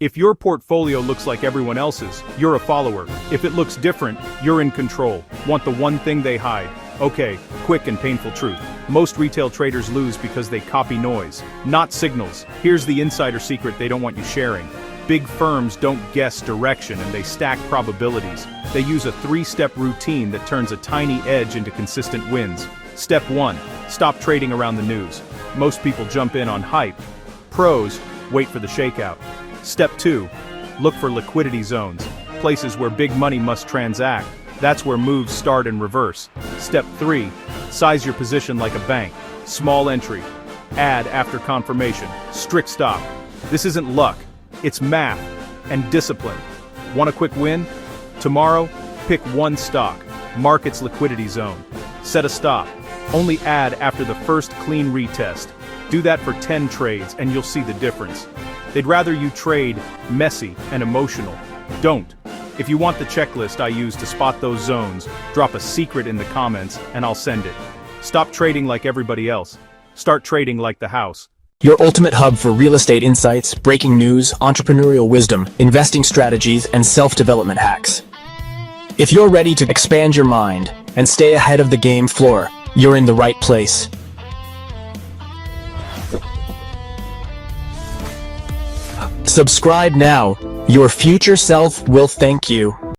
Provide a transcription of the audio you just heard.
If your portfolio looks like everyone else's, you're a follower. If it looks different, you're in control. Want the one thing they hide? Okay, quick and painful truth. Most retail traders lose because they copy noise, not signals. Here's the insider secret they don't want you sharing. Big firms don't guess direction and they stack probabilities. They use a 3-step routine that turns a tiny edge into consistent wins. Step 1. Stop trading around the news. Most people jump in on hype. Pros, wait for the shakeout. Step 2. Look for liquidity zones, places where big money must transact. That's where moves start and reverse. Step 3. Size your position like a bank. Small entry. Add after confirmation. Strict stop. This isn't luck. It's math and discipline. Want a quick win? Tomorrow, pick one stock. Mark its liquidity zone. Set a stop. Only add after the first clean retest. Do that for 10 trades and you'll see the difference. They'd rather you trade messy and emotional. Don't. If you want the checklist I use to spot those zones, drop a secret in the comments and I'll send it. Stop trading like everybody else. Start trading like the house. Your ultimate hub for real estate insights, breaking news, entrepreneurial wisdom, investing strategies, and self-development hacks. If you're ready to expand your mind and stay ahead of the game floor, you're in the right place. Subscribe now. Your future self will thank you.